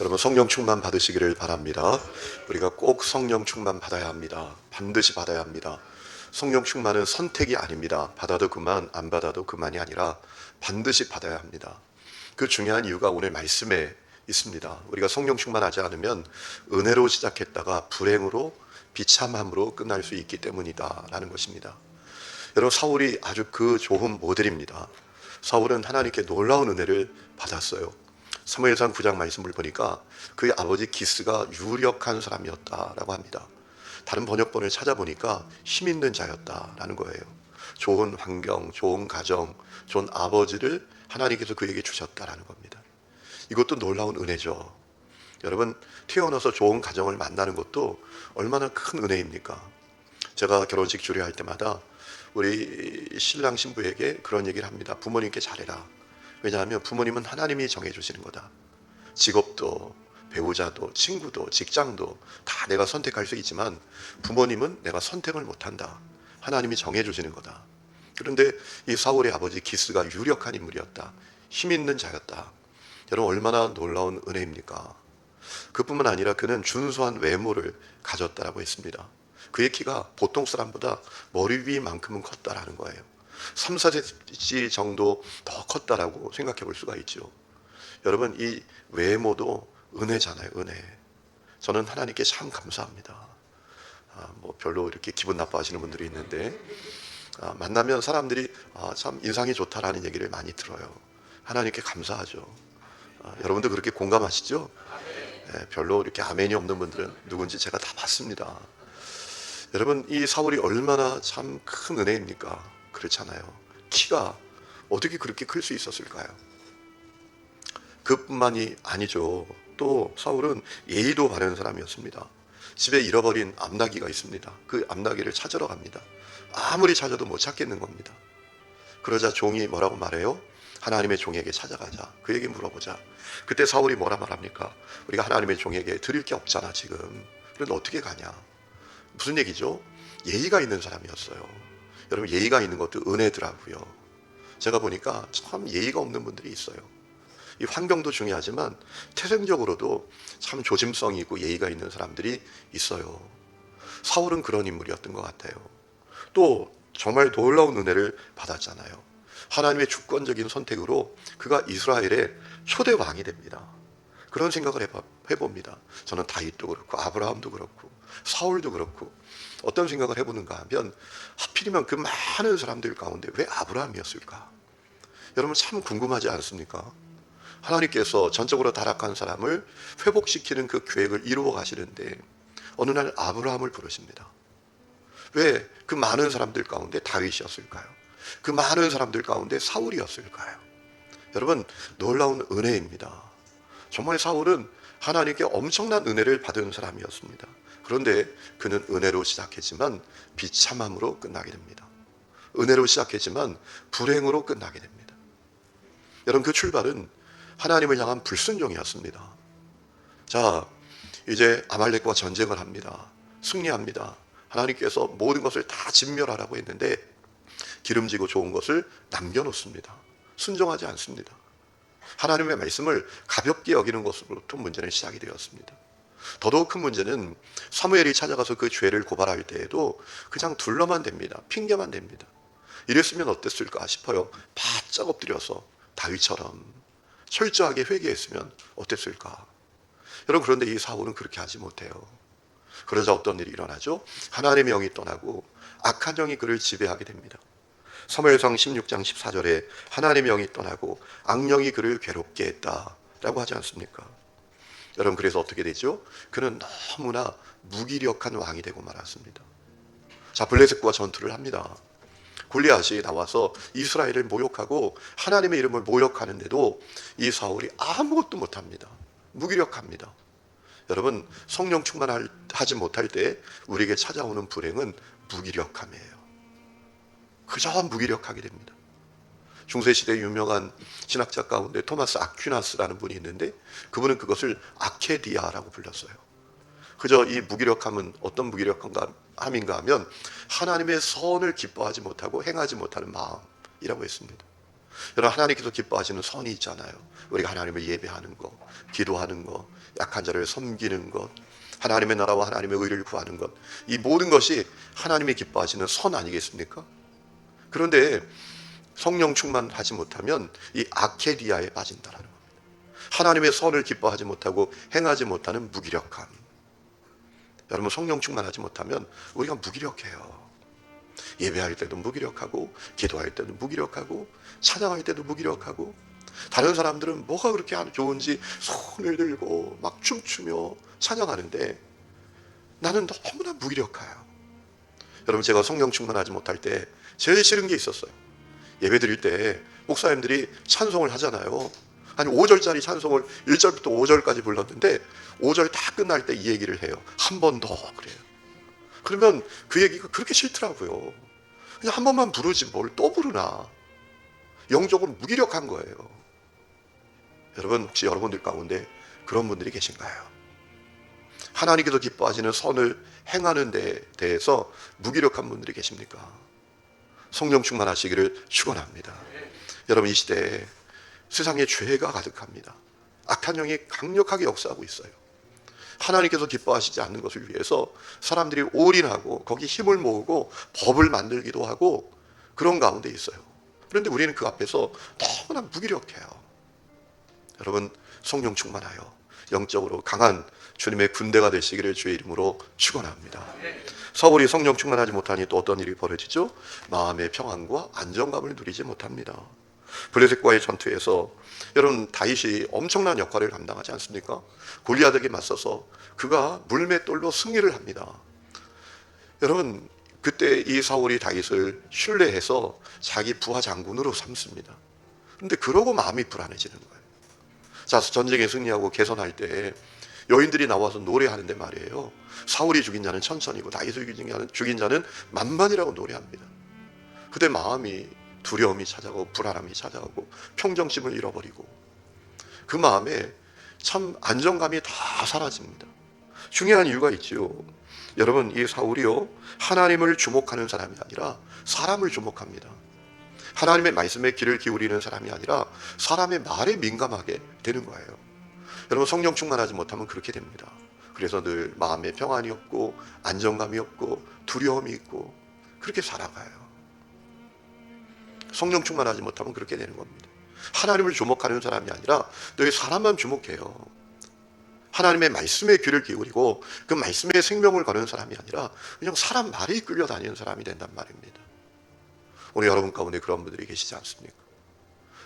여러분 성령 충만 받으시기를 바랍니다. 우리가 꼭 성령 충만 받아야 합니다. 반드시 받아야 합니다. 성령 충만은 선택이 아닙니다. 받아도 그만, 안 받아도 그만이 아니라 반드시 받아야 합니다. 그 중요한 이유가 오늘 말씀에 있습니다. 우리가 성령 충만하지 않으면 은혜로 시작했다가 불행으로 비참함으로 끝날 수 있기 때문이다 라는 것입니다. 여러분 사울이 아주 그 좋은 모델입니다. 사울은 하나님께 놀라운 은혜를 받았어요. 사무엘상 9장 말씀을 보니까 그의 아버지 기스가 유력한 사람이었다라고 합니다. 다른 번역본을 찾아보니까 힘 있는 자였다라는 거예요. 좋은 환경, 좋은 가정, 좋은 아버지를 하나님께서 그에게 주셨다라는 겁니다. 이것도 놀라운 은혜죠. 여러분 태어나서 좋은 가정을 만나는 것도 얼마나 큰 은혜입니까? 제가 결혼식 주례할 때마다 우리 신랑 신부에게 그런 얘기를 합니다. 부모님께 잘해라. 왜냐하면 부모님은 하나님이 정해주시는 거다. 직업도 배우자도 친구도 직장도 다 내가 선택할 수 있지만 부모님은 내가 선택을 못한다. 하나님이 정해주시는 거다. 그런데 이 사울의 아버지 기스가 유력한 인물이었다. 힘 있는 자였다. 여러분 얼마나 놀라운 은혜입니까? 그뿐만 아니라 그는 준수한 외모를 가졌다라고 했습니다. 그의 키가 보통 사람보다 머리 위만큼은 컸다라는 거예요. 3, 4cm 정도 더 컸다라고 생각해 볼 수가 있죠. 여러분 이 외모도 은혜잖아요. 은혜. 저는 하나님께 참 감사합니다. 별로 이렇게 기분 나빠하시는 분들이 있는데 만나면 사람들이 참 인상이 좋다라는 얘기를 많이 들어요. 하나님께 감사하죠. 여러분도 그렇게 공감하시죠? 네, 별로 이렇게 아멘이 없는 분들은 누군지 제가 다 봤습니다. 여러분 이 사울이 얼마나 참 큰 은혜입니까? 그렇잖아요. 키가 어떻게 그렇게 클 수 있었을까요? 그뿐만이 아니죠. 또 사울은 예의도 바른 사람이었습니다. 집에 잃어버린 암나귀가 있습니다. 그 암나귀를 찾으러 갑니다. 아무리 찾아도 못 찾겠는 겁니다. 그러자 종이 뭐라고 말해요? 하나님의 종에게 찾아가자. 그에게 물어보자. 그때 사울이 뭐라 말합니까? 우리가 하나님의 종에게 드릴 게 없잖아 지금. 그런데 어떻게 가냐? 무슨 얘기죠? 예의가 있는 사람이었어요. 여러분 예의가 있는 것도 은혜더라고요. 제가 보니까 참 예의가 없는 분들이 있어요. 이 환경도 중요하지만 태생적으로도 참 조심성이 있고 예의가 있는 사람들이 있어요. 사울은 그런 인물이었던 것 같아요. 또 정말 놀라운 은혜를 받았잖아요. 하나님의 주권적인 선택으로 그가 이스라엘의 초대 왕이 됩니다. 그런 생각을 해봅니다. 저는 다윗도 그렇고 아브라함도 그렇고 사울도 그렇고 어떤 생각을 해보는가 하면 하필이면 그 많은 사람들 가운데 왜 아브라함이었을까? 여러분 참 궁금하지 않습니까? 하나님께서 전적으로 타락한 사람을 회복시키는 그 계획을 이루어 가시는데 어느 날 아브라함을 부르십니다. 왜 그 많은 사람들 가운데 다윗이었을까요? 그 많은 사람들 가운데 사울이었을까요? 여러분 놀라운 은혜입니다. 정말 사울은 하나님께 엄청난 은혜를 받은 사람이었습니다. 그런데 그는 은혜로 시작했지만 비참함으로 끝나게 됩니다. 은혜로 시작했지만 불행으로 끝나게 됩니다. 여러분 그 출발은 하나님을 향한 불순종이었습니다. 자, 이제 아말렉과 전쟁을 합니다. 승리합니다. 하나님께서 모든 것을 다 진멸하라고 했는데 기름지고 좋은 것을 남겨놓습니다. 순종하지 않습니다. 하나님의 말씀을 가볍게 여기는 것으로부터 문제는 시작이 되었습니다. 더더욱 큰 문제는 사무엘이 찾아가서 그 죄를 고발할 때에도 그냥 둘러만 댑니다. 핑계만 댑니다. 이랬으면 어땠을까 싶어요. 바짝 엎드려서 다윗처럼 철저하게 회개했으면 어땠을까. 여러분 그런데 이 사울은 그렇게 하지 못해요. 그러자 어떤 일이 일어나죠? 하나님의 영이 떠나고 악한 영이 그를 지배하게 됩니다. 사무엘상 16장 14절에 하나님의 영이 떠나고 악령이 그를 괴롭게 했다라고 하지 않습니까? 여러분 그래서 어떻게 되죠? 그는 너무나 무기력한 왕이 되고 말았습니다. 자, 블레셋과 전투를 합니다. 골리앗이 나와서 이스라엘을 모욕하고 하나님의 이름을 모욕하는데도 이 사울이 아무것도 못합니다. 무기력합니다. 여러분 성령 충만하지 못할 때 우리에게 찾아오는 불행은 무기력함이에요. 그저 무기력하게 됩니다. 중세시대 유명한 신학자 가운데 토마스 아퀴나스라는 분이 있는데 그분은 그것을 아케디아라고 불렀어요. 그저 이 무기력함은 어떤 무기력함인가 하면 하나님의 선을 기뻐하지 못하고 행하지 못하는 마음이라고 했습니다. 여러분, 하나님께서 기뻐하시는 선이 있잖아요. 우리가 하나님을 예배하는 것, 기도하는 것, 약한 자를 섬기는 것, 하나님의 나라와 하나님의 의를 구하는 것, 이 모든 것이 하나님이 기뻐하시는 선 아니겠습니까? 그런데 성령 충만하지 못하면 이 아케디아에 빠진다라는 겁니다. 하나님의 선을 기뻐하지 못하고 행하지 못하는 무기력함. 여러분, 성령 충만하지 못하면 우리가 무기력해요. 예배할 때도 무기력하고, 기도할 때도 무기력하고, 찬양할 때도 무기력하고, 다른 사람들은 뭐가 그렇게 좋은지 손을 들고 막 춤추며 찬양하는데 나는 너무나 무기력해요. 여러분, 제가 성령 충만하지 못할 때 제일 싫은 게 있었어요. 예배 드릴 때 목사님들이 찬송을 하잖아요. 한 5절짜리 찬송을 1절부터 5절까지 불렀는데 5절 다 끝날 때 이 얘기를 해요. 한 번 더 그래요. 그러면 그 얘기가 그렇게 싫더라고요. 그냥 한 번만 부르지 뭘 또 부르나. 영적으로 무기력한 거예요. 여러분, 혹시 여러분들 가운데 그런 분들이 계신가요? 하나님께서 기뻐하시는 선을 행하는 데 대해서 무기력한 분들이 계십니까? 성령 충만하시기를 축원합니다. 여러분, 이 시대에 세상에 죄가 가득합니다. 악한 영이 강력하게 역사하고 있어요. 하나님께서 기뻐하시지 않는 것을 위해서 사람들이 올인하고 거기 힘을 모으고 법을 만들기도 하고 그런 가운데 있어요. 그런데 우리는 그 앞에서 너무나 무기력해요. 여러분, 성령 충만하여 영적으로 강한 주님의 군대가 되시기를 주의 이름으로 축원합니다. 사울이 성령 충만하지 못하니 또 어떤 일이 벌어지죠? 마음의 평안과 안정감을 누리지 못합니다. 블레셋과의 전투에서 여러분, 다윗이 엄청난 역할을 감당하지 않습니까? 골리앗에게 맞서서 그가 물맷돌로 승리를 합니다. 여러분, 그때 이 사울이 다윗을 신뢰해서 자기 부하 장군으로 삼습니다. 그런데 그러고 마음이 불안해지는 거예요. 자, 전쟁에 승리하고 개선할 때 여인들이 나와서 노래하는데 말이에요. 사울이 죽인 자는 천천히고 다윗을 죽인 자는 만만이라고 노래합니다. 그때 마음이 두려움이 찾아오고 불안함이 찾아오고 평정심을 잃어버리고 그 마음에 참 안정감이 다 사라집니다. 중요한 이유가 있지요. 여러분, 이 사울이요, 하나님을 주목하는 사람이 아니라 사람을 주목합니다. 하나님의 말씀에 귀를 기울이는 사람이 아니라 사람의 말에 민감하게 되는 거예요. 여러분, 성령 충만하지 못하면 그렇게 됩니다. 그래서 늘 마음에 평안이 없고 안정감이 없고 두려움이 있고 그렇게 살아가요. 성령 충만하지 못하면 그렇게 되는 겁니다. 하나님을 주목하는 사람이 아니라 늘 사람만 주목해요. 하나님의 말씀에 귀를 기울이고 그 말씀에 생명을 거는 사람이 아니라 그냥 사람 말에 끌려다니는 사람이 된단 말입니다. 오늘 여러분 가운데 그런 분들이 계시지 않습니까?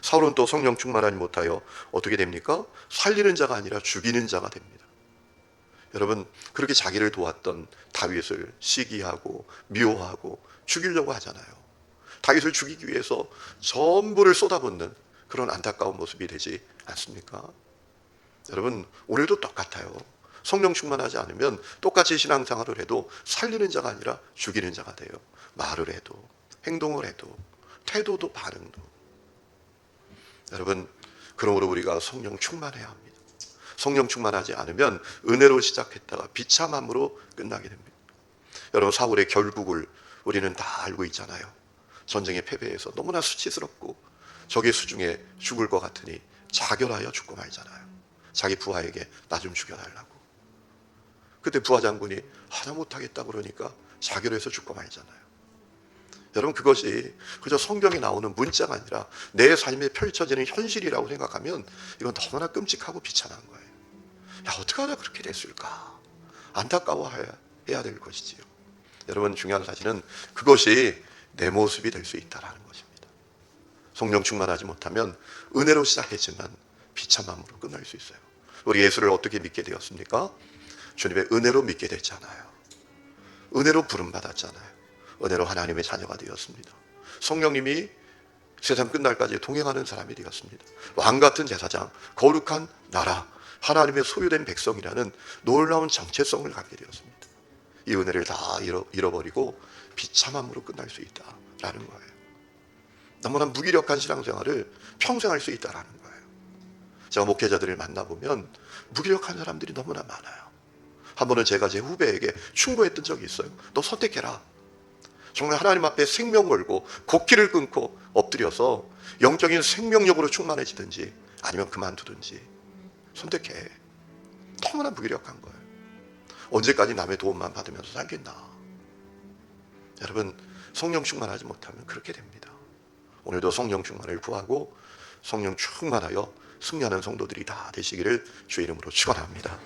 사울은 또 성령 충만하지 못하여 어떻게 됩니까? 살리는 자가 아니라 죽이는 자가 됩니다. 여러분, 그렇게 자기를 도왔던 다윗을 시기하고 미워하고 죽이려고 하잖아요. 다윗을 죽이기 위해서 전부를 쏟아붓는 그런 안타까운 모습이 되지 않습니까? 여러분, 오늘도 똑같아요. 성령 충만하지 않으면 똑같이 신앙생활을 해도 살리는 자가 아니라 죽이는 자가 돼요. 말을 해도 행동을 해도 태도도 반응도. 여러분, 그러므로 우리가 성령 충만해야 합니다. 성령 충만하지 않으면 은혜로 시작했다가 비참함으로 끝나게 됩니다. 여러분, 사울의 결국을 우리는 다 알고 있잖아요. 전쟁에 패배해서 너무나 수치스럽고 적의 수중에 죽을 것 같으니 자결하여 죽고 말잖아요. 자기 부하에게 나 좀 죽여달라고. 그때 부하 장군이 하나 못하겠다 그러니까 자결해서 죽고 말잖아요. 여러분, 그것이 그저 성경에 나오는 문자가 아니라 내 삶에 펼쳐지는 현실이라고 생각하면 이건 너무나 끔찍하고 비참한 거예요. 야, 어떻게 하다 그렇게 됐을까? 안타까워해야 될 것이지요. 여러분, 중요한 사실은 그것이 내 모습이 될 수 있다는 것입니다. 성령 충만하지 못하면 은혜로 시작했지만 비참함으로 끝날 수 있어요. 우리 예수를 어떻게 믿게 되었습니까? 주님의 은혜로 믿게 됐잖아요. 은혜로 부름받았잖아요. 은혜로 하나님의 자녀가 되었습니다. 성령님이 세상 끝날까지 동행하는 사람이 되었습니다. 왕같은 제사장, 거룩한 나라, 하나님의 소유된 백성이라는 놀라운 정체성을 갖게 되었습니다. 이 은혜를 다 잃어버리고 비참함으로 끝날 수 있다라는 거예요. 너무나 무기력한 신앙생활을 평생 할 수 있다라는 거예요. 제가 목회자들을 만나보면 무기력한 사람들이 너무나 많아요. 한 번은 제가 제 후배에게 충고했던 적이 있어요. 너 선택해라. 정말 하나님 앞에 생명 걸고 곡기를 끊고 엎드려서 영적인 생명력으로 충만해지든지 아니면 그만두든지 선택해. 너무나 무기력한 거예요. 언제까지 남의 도움만 받으면서 살겠나. 여러분, 성령 충만하지 못하면 그렇게 됩니다. 오늘도 성령 충만을 구하고 성령 충만하여 승리하는 성도들이 다 되시기를 주의 이름으로 축원합니다.